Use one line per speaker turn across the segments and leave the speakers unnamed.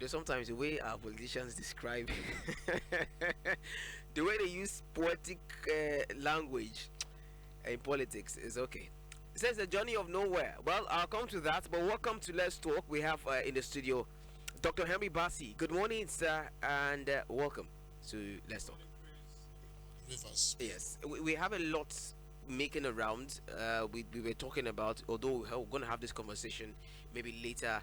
sometimes the way our politicians describe, the way they use poetic language in politics is okay. It says the journey of nowhere. Well, I'll come to that, but welcome to Let's Talk. We have in the studio Dr. Henry Bassi. Good morning, sir, and welcome to Let's Talk.
Rivers.
Yes, we have a lot making around. We were talking about, although we're going to have this conversation maybe later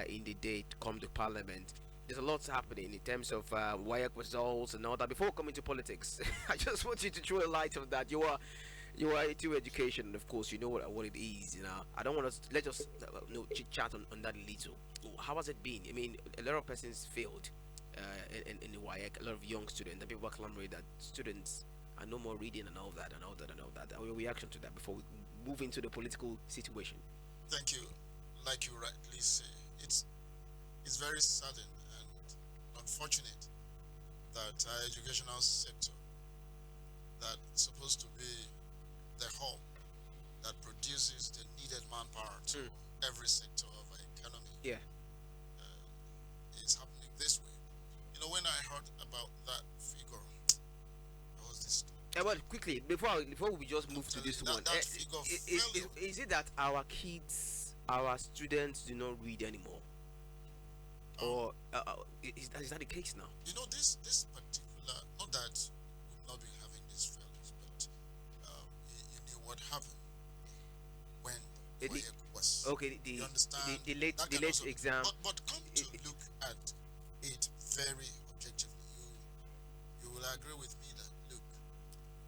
in the day to come to Parliament. There's a lot happening in terms of WIAC results and all that. Before coming to politics, I just want you to throw a light on that. You are into education, and of course, you know what it is. I don't want to let us chit chat on that a little. How has it been? I mean, a lot of persons failed in the WIAC. A lot of young students, and people are clamoring that students are no more reading and all that and all that and all that. Our reaction to that before we move into the political situation.
Thank you. Like you rightly say, it's very sudden and unfortunate that our educational sector that is supposed to be the hub that produces the needed manpower to
Mm,
every sector of our economy
yeah.
is happening this way. When I heard about that figure, I was disturbed.
Well, quickly before we just
I'm
move to
telling
this
you
one,
that that figure fell away.
is it that our kids, our students, do not read anymore,
Um,
or is that the case now?
this particular, not that we've not been having these failures, but you knew what happened when
Eh, the,
WAEC was.
okay,
You understand
the late
that
the
can
late
also.
exam.
But come to
i- i-
look at it very objectively, you will agree with me that look,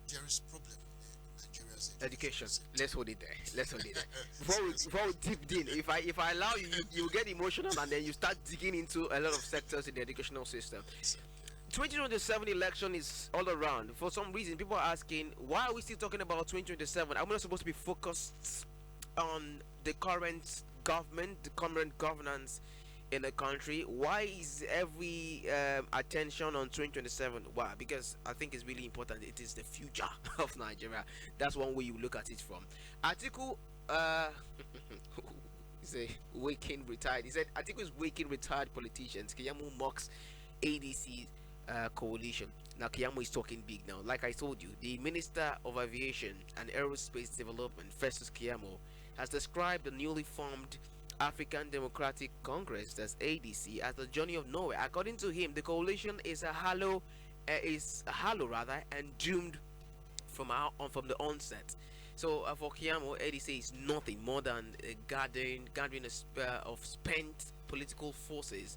there is problem in Nigeria's education
Education.
sector.
Let's hold it there. Let's hold it there.
Seriously.
Before we dip in, if I allow you, you get emotional and then you start digging into a lot of sectors in the educational system.
It's okay.
2027 election is all around. For some reason, people are asking, why are we still talking about 2027? I'm not supposed to be focused on the current government, the current governance in the country. Why is every attention on 2027? Why? Because I think it's really important. It is the future of Nigeria. That's one way you look at it from. Article say waking retired. He said article is waking retired politicians. Kiyamu mocks ADC coalition. Now Kiyamo is talking big now. Like I told you, the Minister of Aviation and Aerospace Development, Festus Kiyamo, has described the newly formed African Democratic Congress, that's ADC, as the journey of nowhere. According to him, the coalition is a hollow rather, and doomed from the onset. So for Kiyamo, ADC is nothing more than a gathering of spent political forces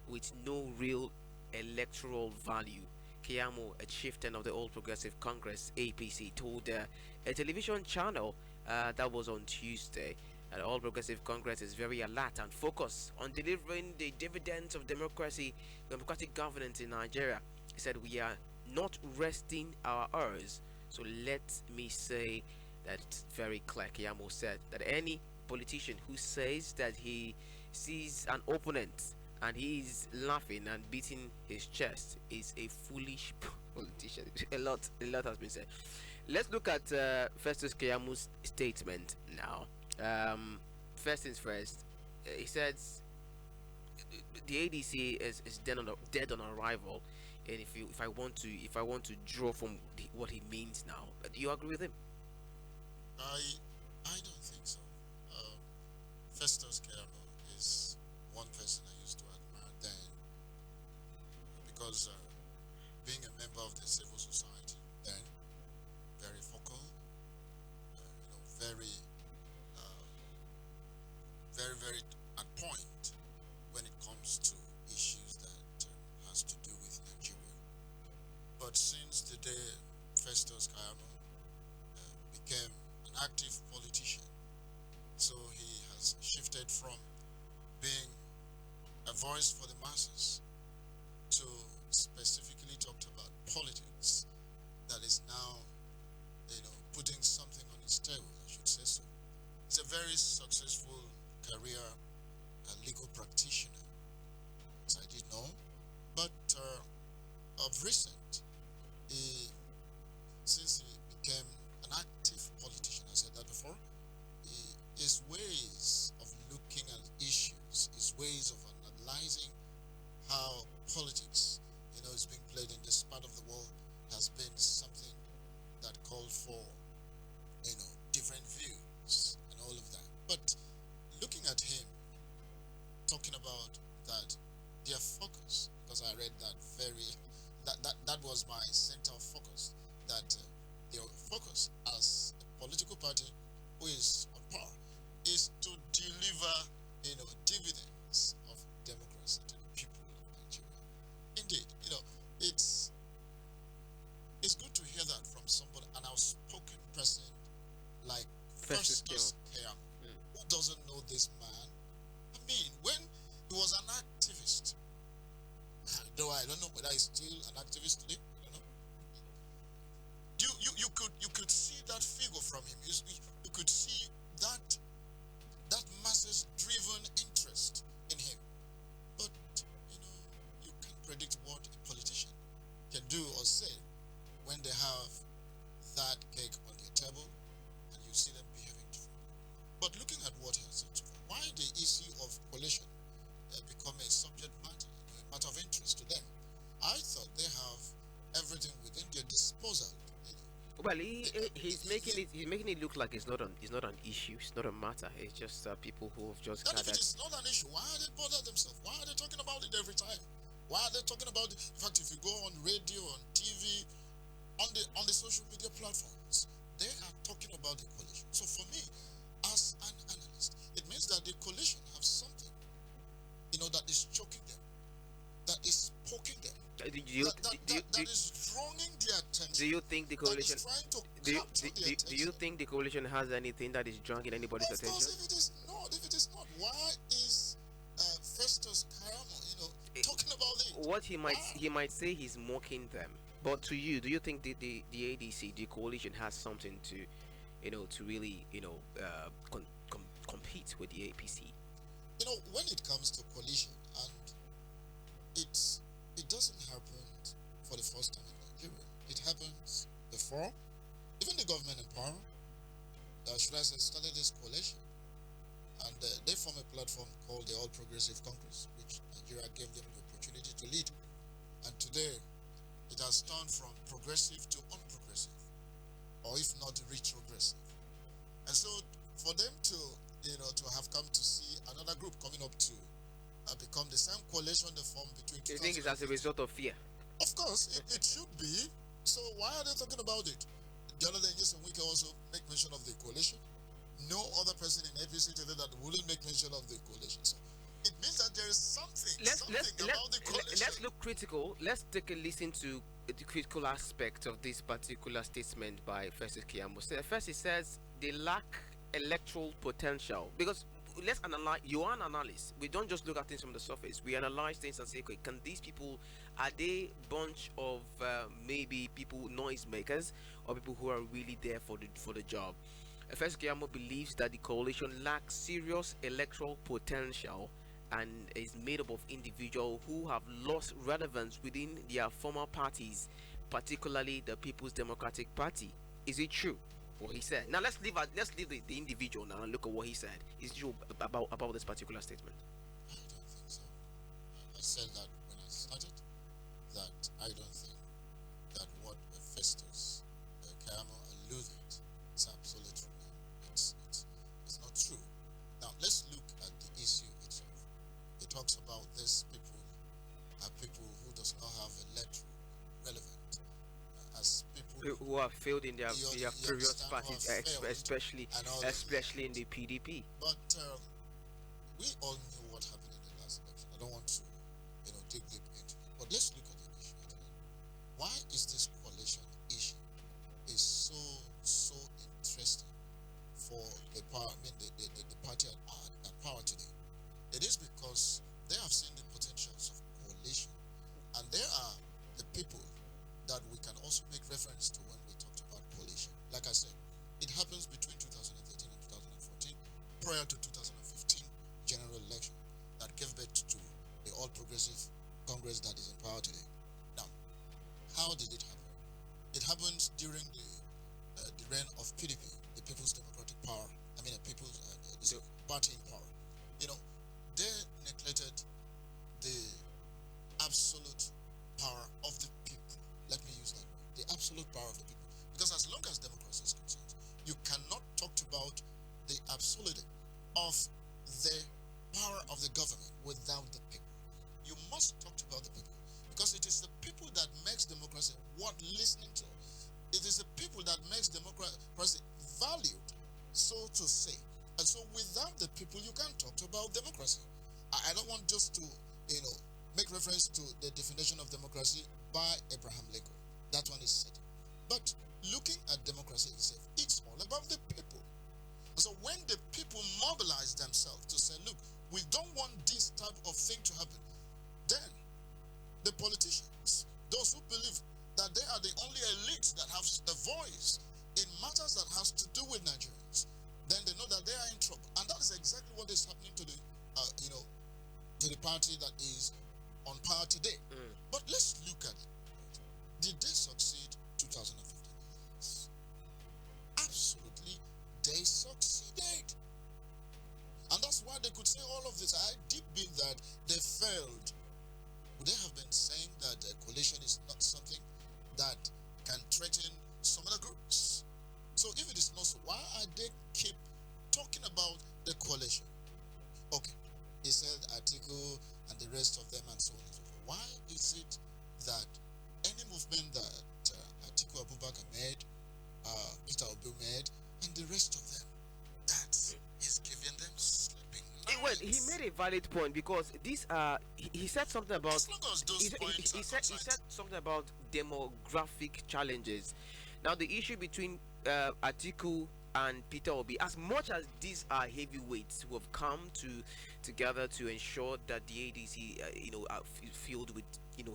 with no real electoral value. Kiyamo, a chieftain of the All Progressive Congress (APC), told a television channel that was on Tuesday that the All Progressive Congress is very alert and focused on delivering the dividends of democratic governance in Nigeria. He said, "We are not resting our oars." So let me say that it's very clear. Kiyamo said that any politician who says that he sees an opponent and he's laughing and beating his chest is a foolish politician. A lot has been said. Let's look at Festus Keyamu's statement now. First things first, he says the ADC is dead on arrival, and if I want to draw from what he means now, do you agree with him?
I I don't think so. Um, Festus Keyamo is one person I used to admire then because being a member of the civil society then, very vocal, very, uh, very at point when it comes to issues that has to do with Nigeria. But since the day Festus Keyamo became an active politician, so he has shifted from being a voice for the masses to specifically talked about politics that is now, putting something on his table, I should say so. He's a very successful career legal practitioner, as I did know. But of recent, he, since he became an active politician, I said that before, his ways of looking at issues, his ways of analyzing how politics, is being played in this part of the world has been something that called for, different views and all of that. But looking at him talking about that their focus, because I read that that was my center of focus, that their focus as a political party who is on power is to deliver, dividends of democracy to the people of Nigeria. Indeed, it's it's good to hear that from somebody, an outspoken person like
Festus Keyamo.
Festus Keyamo.
Mm.
Who doesn't know this man? I mean, when he was an activist, though I don't know whether he's still an activist today. I don't know. You could see that figure from him. You could see that masses driven interest in him. But you can predict what a politician can do or say when they have that cake on their table and you see them behaving differently. But looking at what he has said so far, why the issue of coalition become a subject matter, a matter of interest to them? I thought they have everything within their disposal.
Well, he's making it look like it's not an issue, it's not a matter. It's just people who have just
And if
gathered.
it is not an issue, why are they bother themselves? Why are they talking about it every time? Why are they talking about it? In fact, if you go on radio, on TV, on the social media platforms, they are talking about the coalition. So for me, as an analyst, it means that the coalition have something, that is choking them, that is poking them, that is drawing their
Do
attention,
you think the
that
coalition?
is trying to
Do you,
capture
do,
their
do, do you
attention.
think the coalition has anything that is drawing anybody's
Of
attention?
course, if it is not, why is Festus Kayamo,
Eh,
talking about it?
What he might
Why?
he might say he's mocking them, but to you, do you think the ADC, the coalition, has something to really compete with the APC?
When it comes to coalition, and it doesn't happen for the first time in Nigeria. It happens before. Even the government in power, should I say, started this coalition, and they form a platform called the All Progressive Congress, which Nigeria gave them the opportunity to lead. And today, it has turned from progressive to unprogressive, or if not retrogressive. And so, for them to to have come to see another group coming up to become the same coalition they formed between
Do you think it's as a
2015.
result of fear?
Of course, it should be. So why are they talking about it? The other day, Jason Wike also make mention of the coalition. No other person in APC today that wouldn't make mention of the coalition. So it means that there is something,
let's let's
something
let,
about the
let,
coalition.
let's look critical. Let's take a listen to the critical aspect of this particular statement by Festus Keyamo. First, he says they lack electoral potential because let's analyze. You are an analyst. We don't just look at things from the surface. We analyze things and say, okay, can these people, are they bunch of maybe people noisemakers or people who are really there for the job? First, Keyamo believes that the coalition lacks serious electoral potential and is made up of individuals who have lost relevance within their former parties, particularly the People's Democratic Party. Is it true? What he said. Now let's leave the individual now and look at what he said. Is true about this particular statement.
I don't think so. I said that when I started, that I don't think that what Festus Kayamo alluded is absolutely wrong. It's not true. Now let's look at the issue itself. It talks about these people are people who does not have electoral relevant as people
Who have failed in their
you
previous
understand who
parties,
have failed
especially
and all of that.
especially in the PDP.
But we all knew what happened in the last election. I don't want to, dig deep into it. But let's look at the issue at hand. Why is this coalition issue is so interesting for the power? I mean, the party at power today. It is because they have seen the potentials of coalition, and there are the people that we can also make reference to when we talked about coalition. Like I said, it happens between 2013 and 2014, prior to 2015 general election that gave birth to the All Progressive Congress that is in power today. Now, how did it happen? It happens during the reign of PDP, the People's Democratic Power. I mean, the People's party in power. They neglected the absolute power of the people. Let me use that word. The absolute power of the people. Because as long as democracy is concerned, you cannot talk about the absolute of the power of the government without the people. You must talk about the people because it is the people that makes democracy worth listening to. It is the people that makes democracy valued, so to say. And so without the people, you can't talk about democracy. I don't want just to, make reference to the definition of democracy by Abraham Lincoln. That one is set. But looking at democracy itself, it's all about the people. So when the people mobilize themselves to say, look, we don't want this type of thing to happen, then the politicians, those who believe that they are the only elites that have a voice in matters that has to do with Nigerians, then they know that they are in trouble. And that is exactly what is happening to the, to the party that is on power today. But let's look at it. Did they succeed 2015? Yes. Absolutely, they succeeded. And that's why they could say all of this. I deep believe that they failed. Would they have been saying that a coalition is not something that can threaten some other groups? So if it is not so, why are they keep talking about the coalition? Okay, he said Atiku and the rest of them and so on and so forth. Why is it that any movement that Atiku Abubakar made, Peter Obi made, and the rest of them, that is giving them sleeping nights?
Well, he made a valid point because these are. He said something about.
As long as those points
He
are
said
concerned.
something about demographic challenges. Now, the issue between Atiku and Peter Obi, as much as these are heavyweights who have come together to ensure that the ADC, are filled with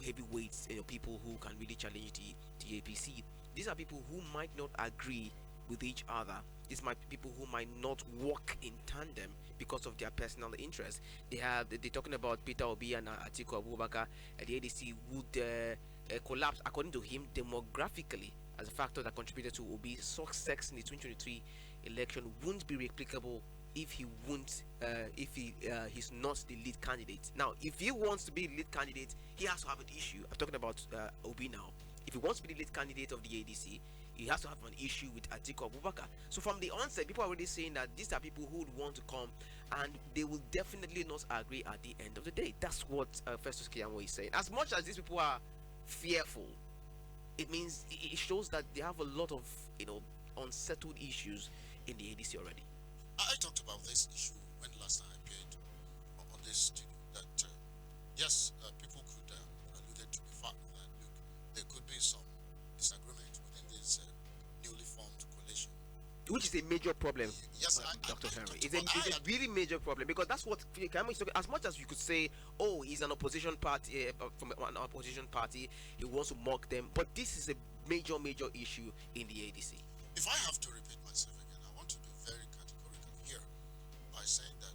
heavyweights, people who can really challenge the APC. These are people who might not agree with each other. These might be people who might not work in tandem because of their personal interests. They're talking about Peter Obi and Atiku Abubakar. The ADC would collapse, according to him, demographically, as a factor that contributed to Obi's success in the 2023 election. Won't be replicable if he's not the lead candidate. Now, if he wants to be the lead candidate, he has to have an issue. I'm talking about Obi now. If he wants to be the lead candidate of the ADC, he has to have an issue with Atiku Abubakar. So from the onset, people are already saying that these are people who would want to come, and they will definitely not agree at the end of the day. That's what Festus Keyamo is saying. As much as these people are fearful, it means it shows that they have a lot of unsettled issues in the ADC already.
I talked about this issue when last time I appeared on this studio. That yes, people could alluded to the fact that look, there could be some disagreement within this newly formed coalition.
Which is a major problem,
Yes,
Dr. Henry.
talked
It's a,
about- I
it's a really major problem because that's what Keyamo is talking. As much as you could say, oh, he's an opposition party from an opposition party, he wants to mock them, but this is a major issue in the ADC.
If I have to repeat myself again, I want to be very categorical here by saying that,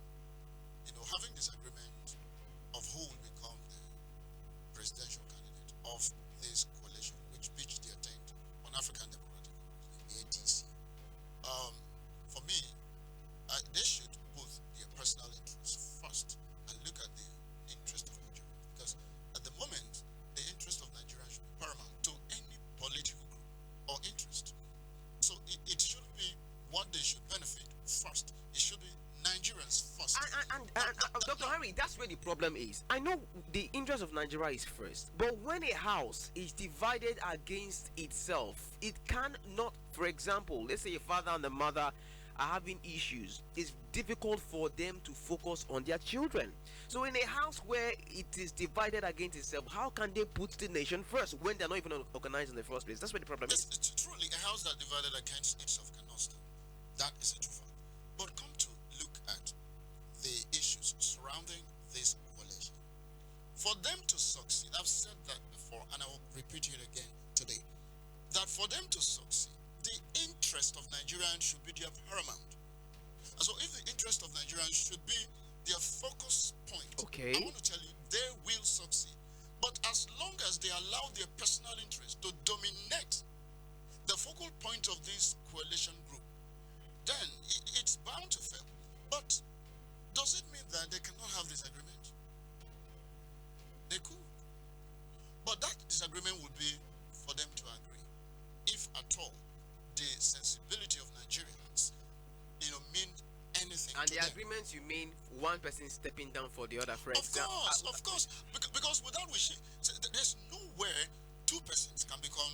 having disagreement of who will become the presidential candidate of this coalition, which pitched their tent on African Democratic Congress, the ADC, for me, they should put their personal interests first and look at the interest of Nigeria. Because at the moment, the interest of Nigeria should be paramount to any political group or interest. So it should be what they should benefit first. It should be Nigerians first.
And Dr. Henry, that's where the problem is. I know the interest of Nigeria is first, but when a house is divided against itself, it cannot, for example, let's say a father and a mother are having issues, it's difficult for them to focus on their children. So in a house where it is divided against itself, how can they put the nation first when they're not even organized in the first place? That's where the problem is.
It's truly a house that divided against itself cannot stand. That is a true fact. But come to look at the issues surrounding this coalition. For them to succeed, I've said that before and I will repeat it again today, that for them to succeed, the interest of Nigerians should be their paramount. And so if the interest of Nigerians should be their focus point,
Okay.
I want to tell you, they will succeed. But as long as they allow their personal interest to dominate the focal point of this coalition group, then it's bound to fail. But does it mean that they cannot have disagreement? They could.
And
to
the
them.
agreements, you mean one person stepping down for the other, for example?
Of course, because without wishing, there's nowhere two persons can become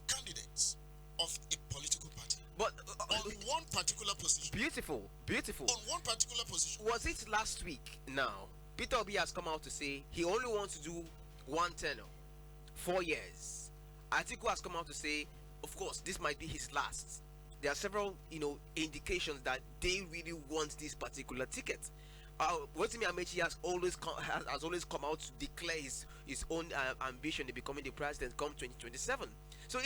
candidates of a political party
But
on one particular position.
beautiful, beautiful.
On one particular position.
Was it last week now? Peter Obi has come out to say he only wants to do one tenure, 4 years. Atiku has come out to say, of course, this might be his last. There are several, indications that they really want this particular ticket. Rotimi Amechi has always come out to declare his own ambition in becoming the president come 2027. So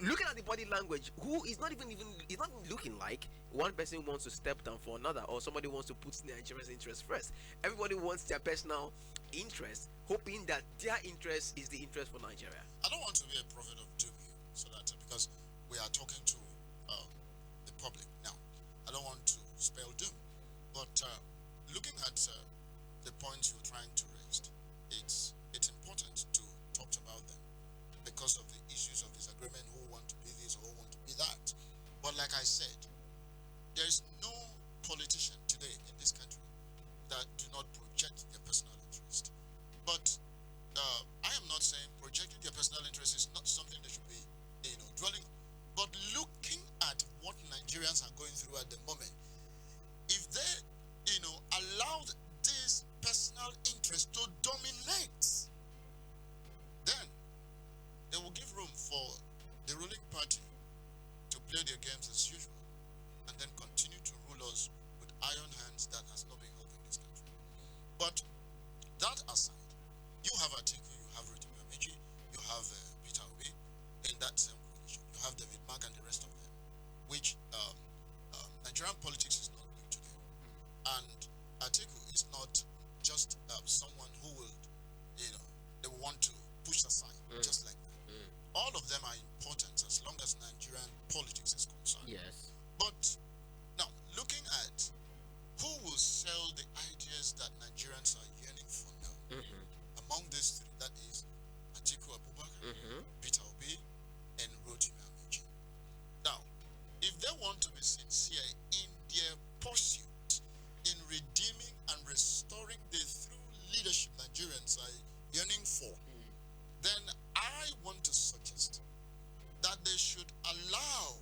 looking at the body language, who is not even it's not looking like one person wants to step down for another, or somebody wants to put Nigeria's interest first. Everybody wants their personal interest, hoping that their interest is the interest for Nigeria.
I don't want to be a prophet of doom here, so that because we are talking to the public now, I don't want to spell doom. But looking at the points you're trying to raise, it's important to talk about them because of the issues of disagreement, who want to be this or who want to be that. But like I said, there's no politician today in this country that do not project their personal interest. But I am not saying projecting their personal interest is not something they should be, dwelling on. But looking at what Nigerians are going through at the moment, if they, allowed this personal interest to dominate, then they will give room for the ruling party to play their games as usual and then continue to rule us with iron hands that has not been helping this country. But that aside, you have Atiku, you have Rotimi Amechi, you have Peter Obi in that same coalition. You have David Mark and the rest of them, which Nigerian politics is not new to them. And Atiku is not just someone who will, they will want to push aside just like that. All of them are important as long as Nigerian politics is concerned.
Yes.
But now, looking at who will sell the ideas that Nigerians are yearning for now, among these three, that is Atiku Abubakar, Peter Obi, and Rotimi Amechi. Now, if they want to be sincere in their pursuit in redeeming and restoring the true leadership Nigerians are yearning for, then I want to suggest that they should allow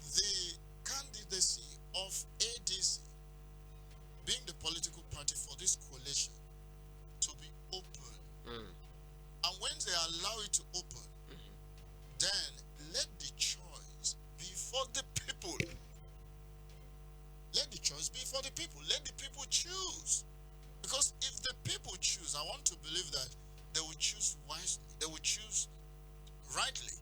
the candidacy of ADC, being the political party for this coalition, to be open. And when they allow it to open, then let the choice be for the people. Let the choice be for the people. Let the people choose. Because if the people choose, I want to believe that they will choose wisely. They will choose rightly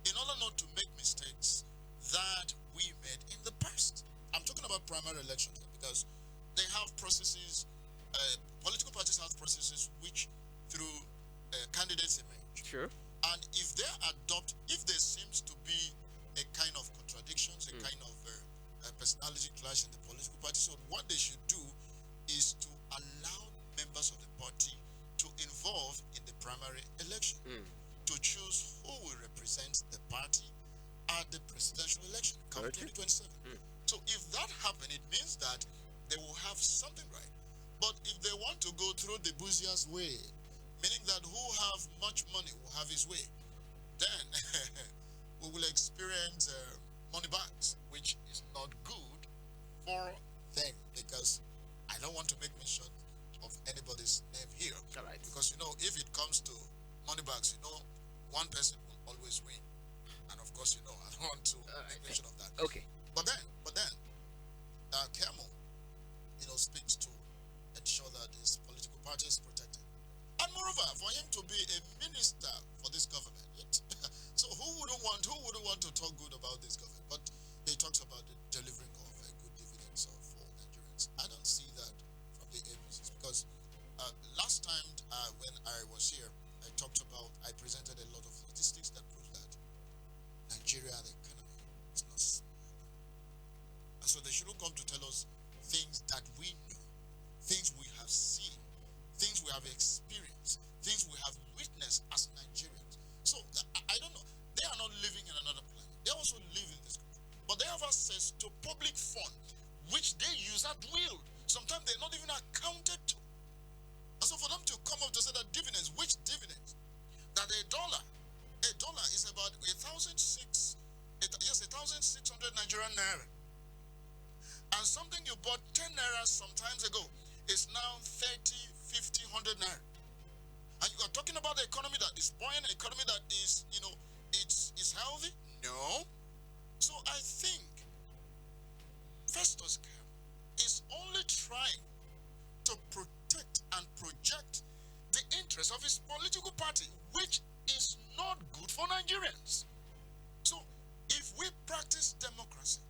in order not to make mistakes that we made in the past. I'm talking about primary elections because they have processes, political parties have processes which through candidates emerge.
Sure.
And if they adopt, if there seems to be a kind of contradictions, a kind of personality clash in the political party, so what they should do is to allow members of the party to involve in the primary election, to choose who will represent the party at the presidential election come 2027. So if that happens, it means that they will have something right. But if they want to go through the Buzia's way, meaning that who have much money will have his way, then we will experience money bags, which is not good for them, because I don't want to make mention of anybody's name here.
All right.
Because if it comes to money bags, one person will always win. And of course, I don't want to make mention of that.
Okay.
But then, Kemo, speaks to ensure that his political party is protected. And moreover, for him to be a minister for this government, so who wouldn't want to talk good about this government? But he talks about the delivering of good dividends for Nigerians. I don't see that from the APCs because last time when I was here, I presented a lot of statistics that prove that Nigeria, the economy, is not small. And so they shouldn't come to tell us things that we know, things we have seen, things we have experienced, things we have witnessed as Nigerians. So I don't know. They are not living in another planet. They also live in this country. But they have access to public fund which they use at will. Sometimes they're not even accounted to. And so for them to come up to say that dividends, which dividends? That a dollar is about 1,600 Nigerian naira. And something you bought 10 naira some times ago is now 30, 50, 100 naira. And you are talking about the economy that is buoyant, an economy that is, it's healthy? No. So I think Festus is only trying to protect and project the interests of his political party, which is not good for Nigerians. So if we practice democracy,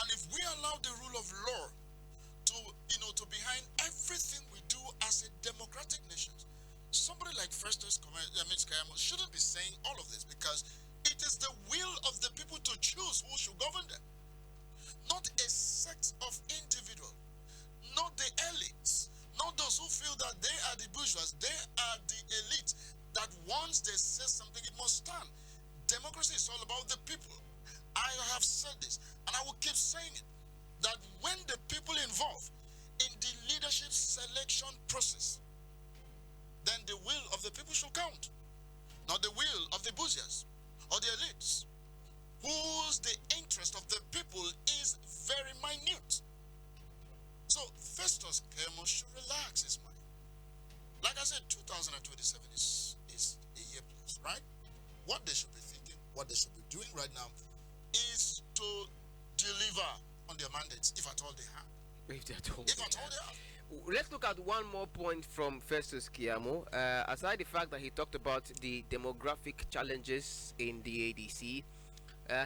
and if we allow the rule of law to behind everything we do as a democratic nation, somebody like Festus Keyamo shouldn't be saying all of this, because it is the will of the people to choose who should govern them, not a sect of individuals, not the elites, not those who feel that they are the bourgeois, they are the elite, that once they say something, it must stand. Democracy is all about the people. I have said this, and I will keep saying it, that when the people involved in the leadership selection process, then the will of the people should count, not the will of the bourgeois or the elites, whose the interest of the people is very minute. So Festus Keyamo should relax his mind. Like I said, 2027 is a year plus, right? What they should be thinking, what they should be doing right now, is to deliver on their mandates, if at all they have.
If at all they
have.
Let's look at one more point from Festus Keyamo. Aside the fact that he talked about the demographic challenges in the ADC,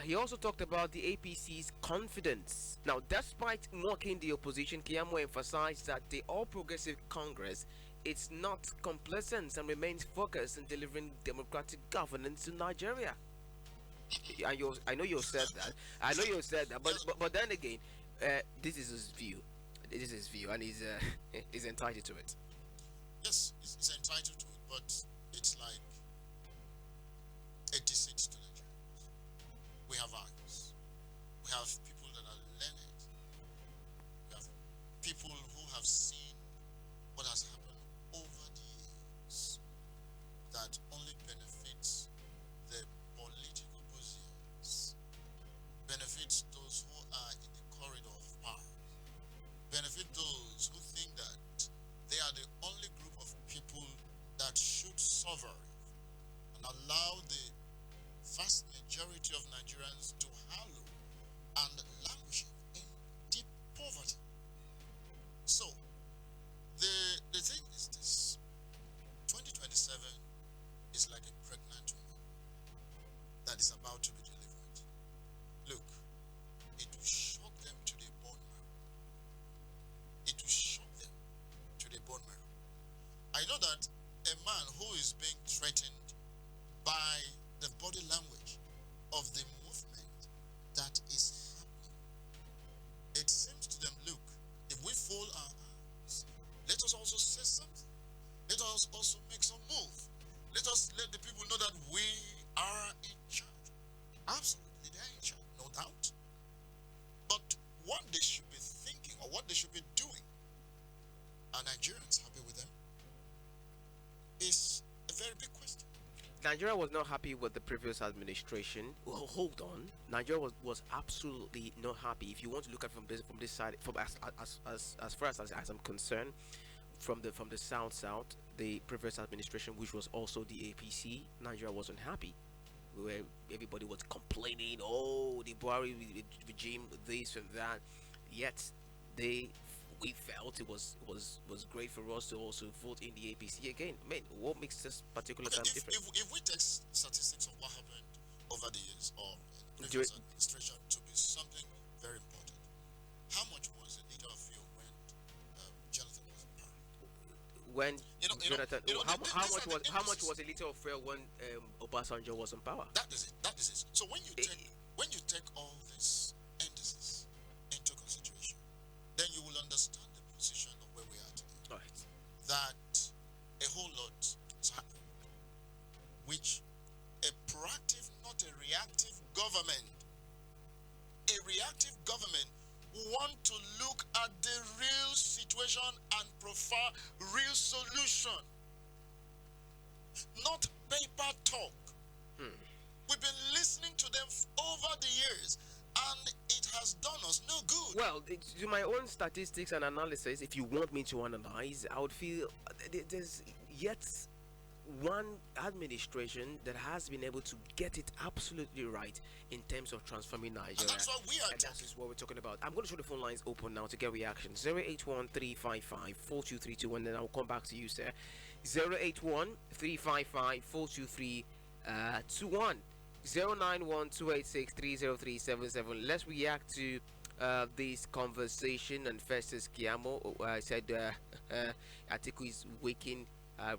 he also talked about the APC's confidence. Now, despite mocking the opposition, Keyamo emphasized that the All Progressive Congress is not complacent and remains focused on delivering democratic governance in Nigeria. I know you said that. But then again, this is his view. This is his view, and he's entitled to it.
Yes, he's entitled to it, but it's like a deceit to Nigerians. We have eyes. We have people that are learned. We have people who have seen what has happened over the years that only benefits the political bourgeois, benefits those who are in the corridor of power, benefit those who think that they are the only group of people that should survive and allow the vast majority of Nigerians to hallow and languish in deep poverty. So, the thing is this: 2027 is like a pregnant woman that is about to be delivered. Look, it will shock them to the bone marrow. It will shock them to the bone marrow. I know that a man who is being threatened by the body language of the movement that is happening, it seems to them, look, if we fold our arms, let us also say something. Let us also make some move. Let us let the people know that we are in charge. Absolutely, they are in charge, no doubt. But what they should be thinking, or what they should be doing, are Nigerians happy with them? Is a very big question.
Nigeria was not happy with the previous administration. Well, hold on. Nigeria was absolutely not happy. If you want to look at it from this side, from as far as I'm concerned, from the south, the previous administration, which was also the APC, Nigeria wasn't happy. Where everybody was complaining, oh, the Buhari regime, this and that. Yet we felt it was great for us to also vote in the APC again. Man, what makes this particular time different?
If we take statistics of what happened over the years, or
During-
previous administration, to be something very important, how much was the liter of fuel when Jonathan was in power?
When
Jonathan,
how much was a liter of fuel when Obasanjo was in power?
That is it. So when you take all these indices into consideration, then you will understand the position of where we are today.
Right.
That a whole lot has happened, which a proactive, not a reactive government, want to look at the real situation and provide real solution, not paper talk. We've been listening to them over the years, and it has done us no good.
Well, to my own statistics and analysis, if you want me to analyze, I would feel there's yet one administration that has been able to get it absolutely right in terms of transforming Nigeria.
And that's what we are
And
talking.
that's what we're talking about. I'm going to show the phone lines open now to get reactions. 08135542321, and then I'll come back to you, sir. 08135542321. 09128630377. Let's react to this conversation. And first is Kiamo. I said Atiku is waking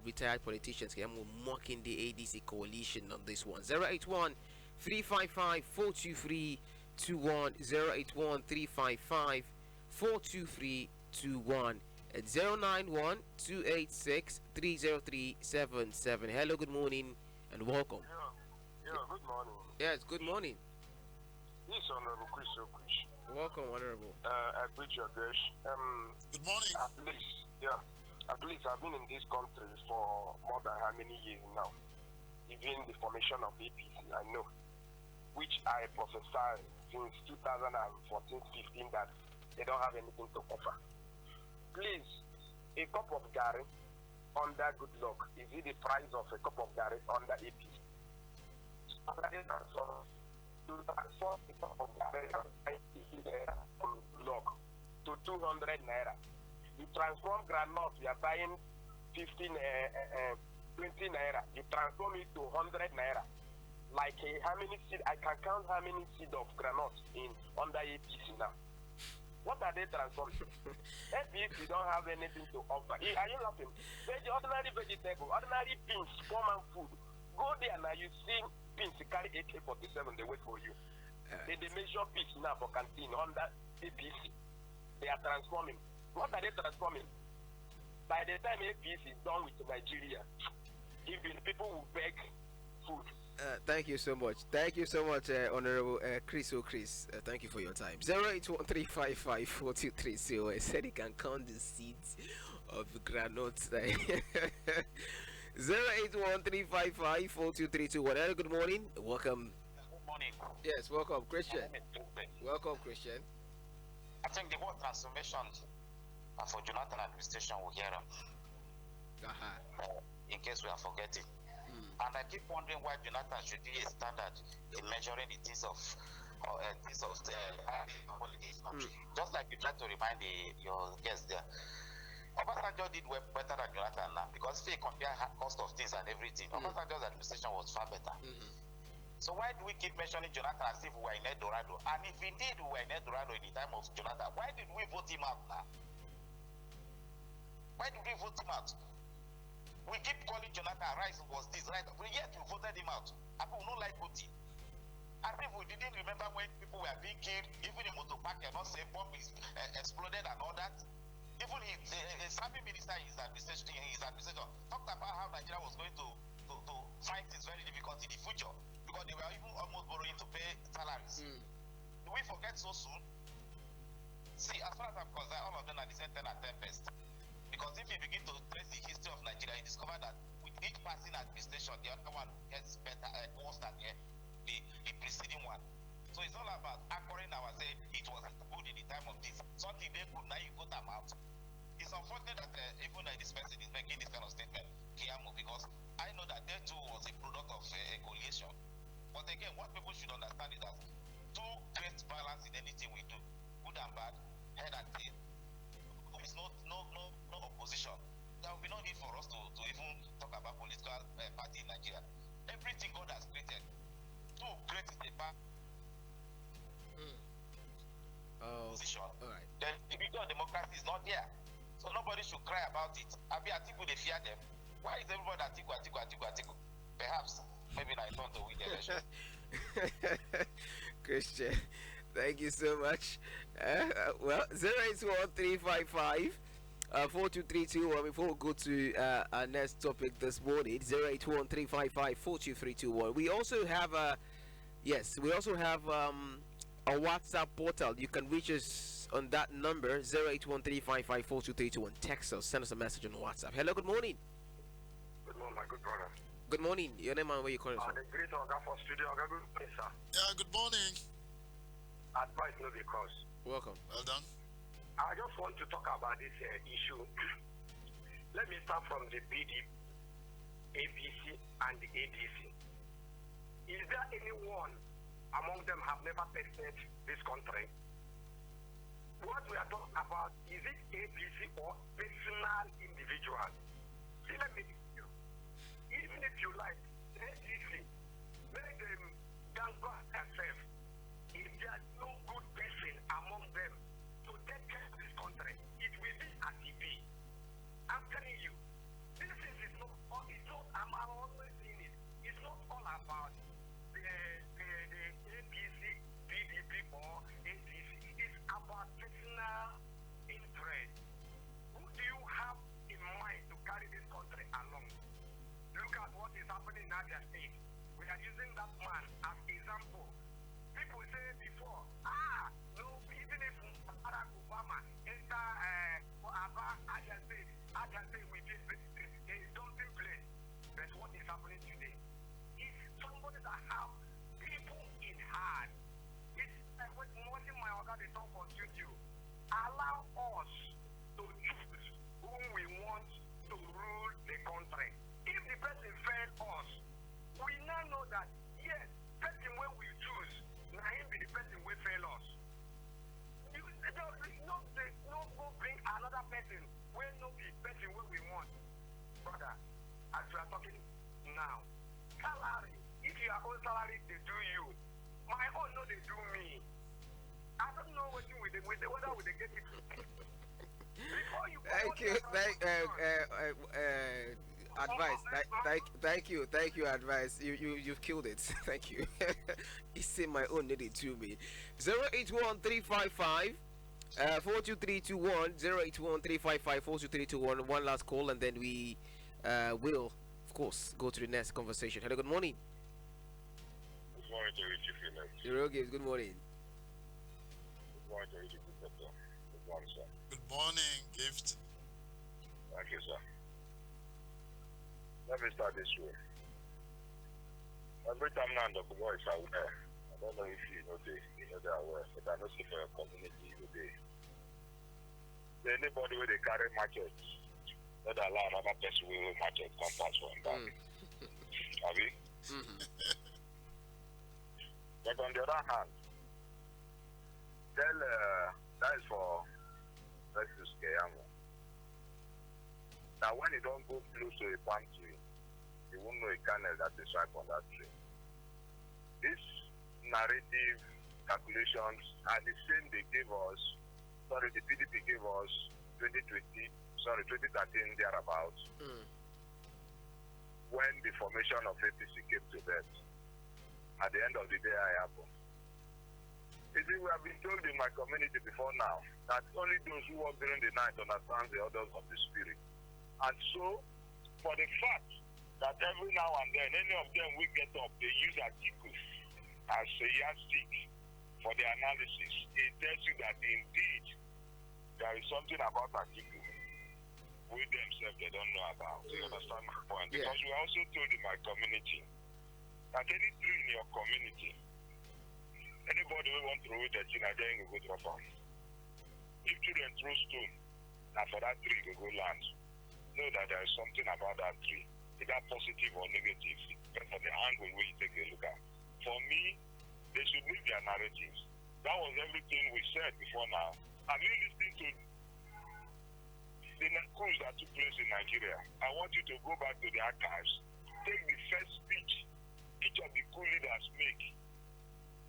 retired politicians. Kiamo mocking the ADC coalition on this one. 081 355 42321. 081 355 42321. At 091 286 30377. Hello, good morning, and welcome.
Yeah, good morning.
Yes, good morning.
This is Honorable Chris Okush.
Welcome, Honorable.
I greet your guest.
Good morning.
At least I've been in this country for more than how many years now? Even the formation of APC, I know, which I prophesied since 2014-15 that they don't have anything to offer. Please, a cup of Gary under good luck, is it the price of a cup of Gary under APC? To 200 naira. You transform granite, you are buying 20 naira. You transform it to 100 naira. Like how many seed? I can count how many seed of granite in under APC now. What are they transforming? APC don't have anything to offer. Are you laughing? The ordinary vegetable, ordinary beans, common food. Go there now, you see beans carry AK-47, they wait for you. They measure beans now for canteen under APC. They are transforming. What are they transforming? By the time APC is done with Nigeria, even people will beg food.
Thank you so much. Thank you so much, Honorable Chris O'Chris. Thank you for your time. 08135542330. I said he can count the seeds of the granules. 08135542321. Hello, good morning. Welcome.
Good morning.
Yes, welcome, Christian. Welcome, Christian.
I think the word transformation for Jonathan administration will hear them. In case we are forgetting. And I keep wondering why Jonathan should be a standard in measuring the things of politics. Just like you try to remind your guests there. Obasanjo did better than Jonathan now because if you compare cost of things and everything, Obasanjo's administration was far better. So why do we keep mentioning Jonathan as if we were in Eldorado? And if indeed we were in Eldorado in the time of Jonathan, why did we vote him out now? Why did we vote him out? We keep calling Jonathan Rice was this, right? But yet we voted him out. And people don't like voting. And if we didn't remember when people were being killed, even in Motopark, not say bomb is exploded and all that. Even his serving minister in his administration talked about how Nigeria was going to find things very difficult in the future because they were even almost borrowing to pay salaries. Do we forget so soon? See, as far as I'm concerned, all of them are the same 10 and 10 best. Because if you begin to trace the history of Nigeria, you discover that with each passing administration, the other one gets better, worse than the preceding one. So it's all about anchoring our say it was good in the time of this. Something they good, now you go them out. It's unfortunate that even this person is making this kind of statement, Kiamu, because I know that they too was a product of a coalition. But again, what people should understand is that to create balance in anything we do, good and bad, head and tail, there is no opposition. There will be no need for us to even talk about political party in Nigeria. Everything God has created, to create a position.
All right.
Then the beauty of democracy is not there. So nobody should cry about it. Atiku, they fear them. Why is everybody Atiku? Perhaps, maybe I want to win the election.
Christian, thank you so much. Well, 081355 4232. Before we go to our next topic this morning, 081355 we also have a WhatsApp portal. You can reach us us on that number 0813554231. Text us, send us a message on WhatsApp. Hello, good morning.
Good morning, my good brother.
Good morning. Your name and where you calling from?
The great Oga for studio. Oga, good morning, sir.
Yeah, good morning.
Advice no because.
Welcome.
Well done.
I just want to talk about this issue. Let me start from the BDP, APC, and the ADC. Is there anyone among them have never tested this country? What we are talking about, is it APC or personal individual? See, let me tell you, even if you like, APC, let them gamble themselves. If there is no good person among them to take care of this country, it will be a TB. I'm telling you, this is not, it's not, I'm always saying it, it's not all about the APC, BDP, or ADC. It's about personal interest. Who do you have in mind to carry this country along? Look at what is happening in Niger State. We are using that man as example. People say before, no, even if Barack Obama enter Niger State with this, there is something place. That's what is happening today. It's somebody that have people in heart. It's like what watching my other they talk on YouTube. Allow us to choose whom we want to rule the country. If the person failed us, we now know that yes, person when we choose, now him be the person will fail us. You no go bring another person when no be person when we want. Brother, as we are talking now, salary, if your own salary they do you, my own no they do me. I don't know what you with the whether we they get it. Before you
Thank you. Advice. Thank you. Advice. You've killed it. Thank you. He said my own needed to me. 081355 42321 081355 42321. One last call and then we will, of course, go to the next conversation. Hello. Good morning.
Good morning to you, Chief.
Your games. Good morning.
Good morning to you, Chief. Good morning, sir.
Good morning, Gift.
Thank you, sir. Let me start this way. Every time now the boys are aware, I don't know if you know they are aware, but I know see for your community today. Anybody where they carry markets, not allow another person with market come pass for him back. Have you? But on the other hand, tell that is for versus Keyamo. Now when you don't go close to a palm tree, you won't know a kernel that is ripe on that tree. These narrative calculations are the same they gave us, the PDP gave us 2013 thereabouts, when the formation of APC came to birth. At the end of the day, I happened. You see, we have been told in my community before now that only those who walk during the night understand the orders of the spirit. And so, for the fact that every now and then, any of them will get up, they use articles as a yardstick for the analysis. It tells you that indeed there is something about articles we themselves they don't know about. You understand my point?
Yeah.
Because we also told in my community that any tree in your community, anybody who want to throw it at you, then will go drop off. If children throw stone, now for that tree will go land. Know that there is something about that tree, either positive or negative, depends on the angle where you take a look at. For me, they should make their narratives. That was everything we said before now. Have you listened to the coups that took place in Nigeria? I want you to go back to the archives. Take the first speech each of the coup leaders make.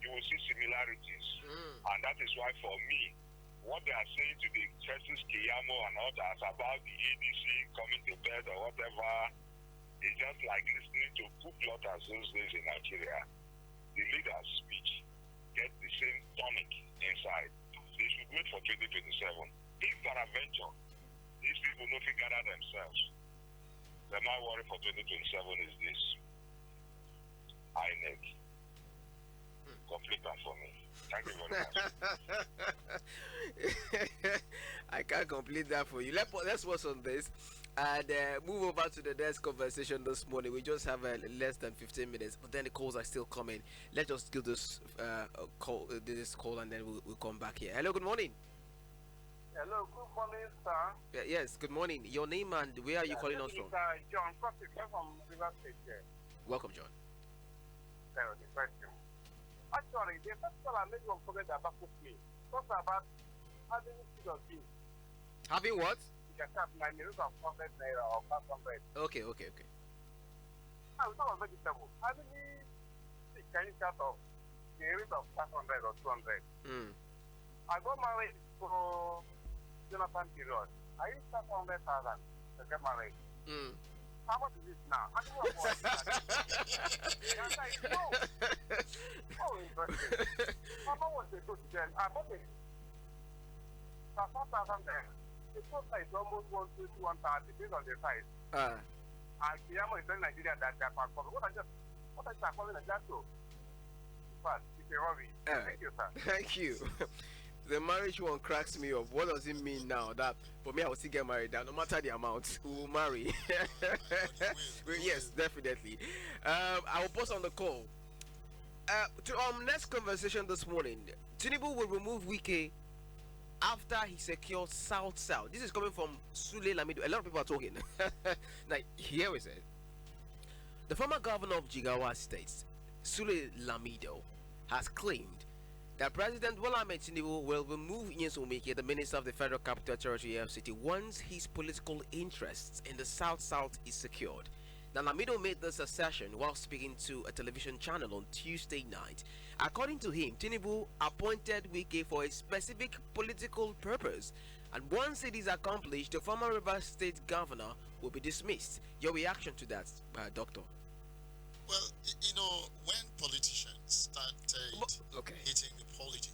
You will see similarities. And that is why for me, what they are saying to the Festus Keyamo and others about the ADC coming to bed or whatever is just like listening to coup plotters those days in Nigeria. The leader's speech get the same tonic inside. They should wait for 2027. If peradventure, these people no fit gather themselves, then my worry for 2027 is this. INEC. Complete that for me. Thank you very much.
I can't complete that for you. Let's pause on this and move over to the next conversation this morning. We just have less than 15 minutes, but then the calls are still coming. Let's just give this this call, and then we'll come back here. Hello, good morning.
Hello, good morning, sir.
Yes, good morning. Your name and where are you calling us from?
John Kotik from River State here.
Welcome, John.
The question. Actually, the first one I made one comment about me. Talk about having seed of beans.
Having what?
You can have 9 minutes of 100 naira or 500.
Okay.
Now, it's not a vegetable. Having seed can you cut off the rate of 500 or 200? I got married for Jonathan period. I used 500,000 to get married. How much is it now? I don't know what the answer is no. Oh, interesting. How much was the good then? I bought it for 4,000 there. The total is almost 120, 130, based on the size. And Kiyamo is in Nigeria that they are part of. What I just calling a jato. But it's a hobby. Thank you, sir.
Thank you. The marriage one cracks me up. What does it mean now? That for me, I will still get married. That no matter the amount, we will marry. Yes, definitely. I will post on the call. To our next conversation this morning, Tinubu will remove Wike after he secures South South. This is coming from Sule Lamido. A lot of people are talking. Now, here we say, the former governor of Jigawa State, Sule Lamido, has claimed that President Bola Ahmed Tinubu will remove Nyesom Wike, the Minister of the Federal Capital Territory FCT, once his political interests in the South South is secured. Now, Lamido made this assertion while speaking to a television channel on Tuesday night. According to him, Tinubu appointed Wike for a specific political purpose, and once it is accomplished, the former Rivers State governor will be dismissed. Your reaction to that, Doctor?
Well, when politicians started hitting the polity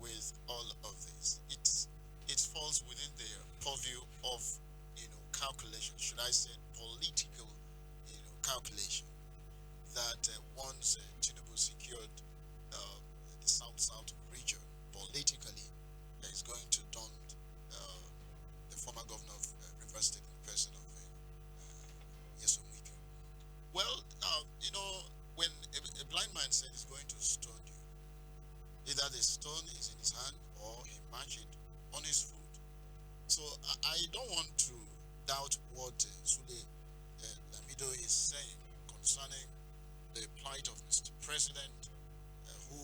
with all of this, it falls within their purview of calculation. Should I say political calculation? That once Tinubu secured the South region politically, is going to dump the former governor of Rivers State in the person of Nyesom Wike. Well, when a blind man said he's going to stone you, either the stone is in his hand or he marched it on his foot. So I don't want to doubt what Sule Lamido is saying concerning the plight of Mr. President, who